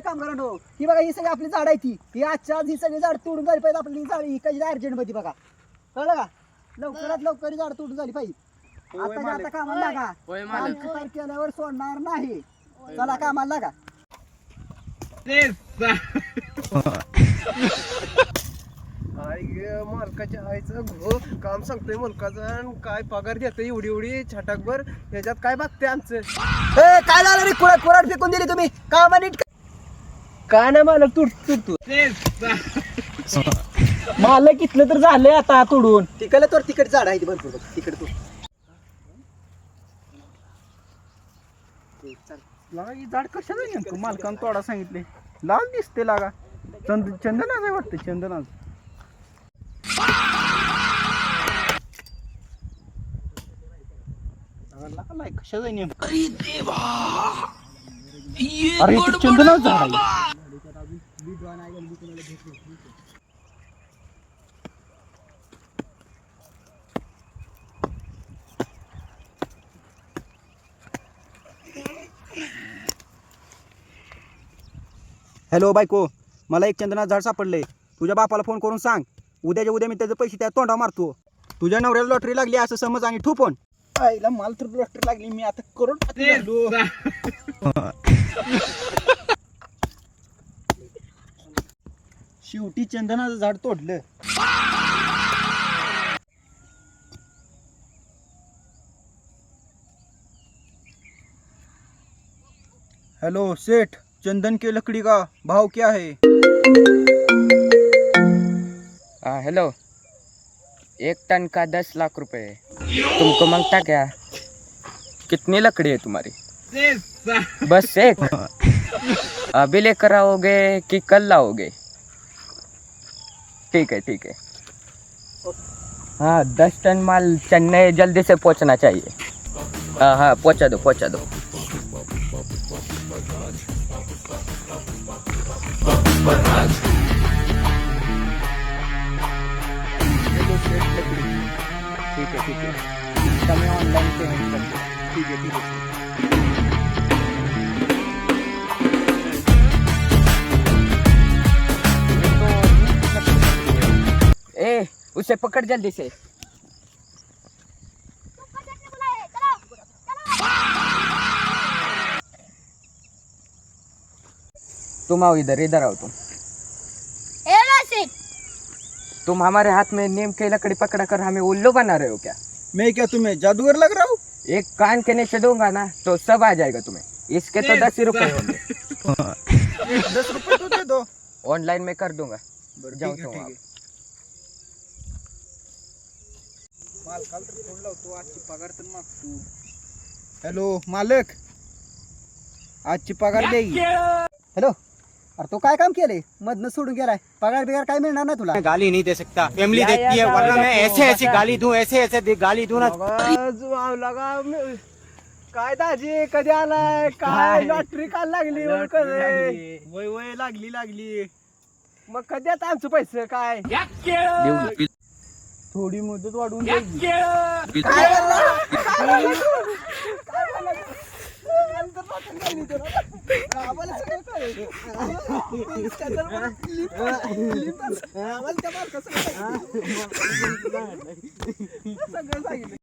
कामगारांनो ही बघा ही सगळी आपली झाड आहे ही आजच्या आज ही सगळी झाड तोडून झाली पाहिजे आपली झाड ही काही अर्जंट मध्ये बघा कळलं का लवकरात लवकर ही झाड तोडून झाली पाहिजे आता कामाला लागा काम केल्यावर सोडणार नाही चला कामाला लागा मालकाच्या आईचं घो काम सांगतोय मुलकाचं काय पगार देतोय एवढी एवढी छटाकभर ह्याच्यात काय बघते आमचं काय झालं रे कुराड फेकून दिली तुम्ही कामा नीट काय नाही मालक तू मालक इथलं तर झालंय आता तोडून तिकडे तर तिकडे झाड आहे भरपूर तिकडे तू झाड कशाला नेमकं मालकानं तोडा सांगितले लाल दिसते लागा चंदनाच आहे वाटतं चंदनाच कशाचं नेमकं अरे ते चंदनाच झाड आहे हॅलो बायको मला एक चंदनाचं झाड सापडलंय तुझ्या बापाला फोन करून सांग उद्याच्या उद्या मी त्याचे पैसे त्या तोंडा मारतो तुझ्या नवऱ्याला लॉटरी लागली असं समज आणि ठू फोन आईला मला तर लॉटरी लागली मी आता करोडपती झालो शेवटी चंदनाचं झाड तोडलं हेलो सेठ चंदन की लकड़ी का भाव क्या है हेलो 1 टन का 10 लाख रुपए तुमको मांगता क्या कितनी लकड़ी है तुम्हारी बस एक अभी लेकर आओगे कि कल लाओगे ठीक है हाँ 10 टन माल चेन्नई जल्दी से पहुंचना चाहिए हाँ पहुंचा दो ठीक है इसका मैं ऑनलाइन पेमेंट कर दूँ ठीक है ए उसे पकड़ जल्दी से तुम आओ इधर आओ तुम हमारे हाथ में नीम की लकड़ी पकड़ा कर हमें उल्लू बना रहे हो क्या मैं क्या तुम्हें जादूगर लग रहा हूँ एक कान के नीचे दूंगा ना तो सब आ जाएगा तुम्हें इसके तो 10 रुपए होंगे 10 रुपए तो दे दो ऑनलाइन में कर दूंगा जाओ तो आप मालकाला तर फोन लावतो आजची पगार तर मागतो हॅलो मालक आजची पगार देई हॅलो अरे तो काय काम केले मधनं सोडून गेलाय पगार बिगार काय मिळणार ना तुला गाली नहीं दे सकता फैमिली देखती है वरना मैं ऐसे ऐसी गाली दूं ऐसे गाली दूं ना लगा काय दाजी कधी आलाय काय लॉटरी काल लागली वय लागली मग कधी आता आमचं पैसे काय थोडी मुदत वाढवून द्यायची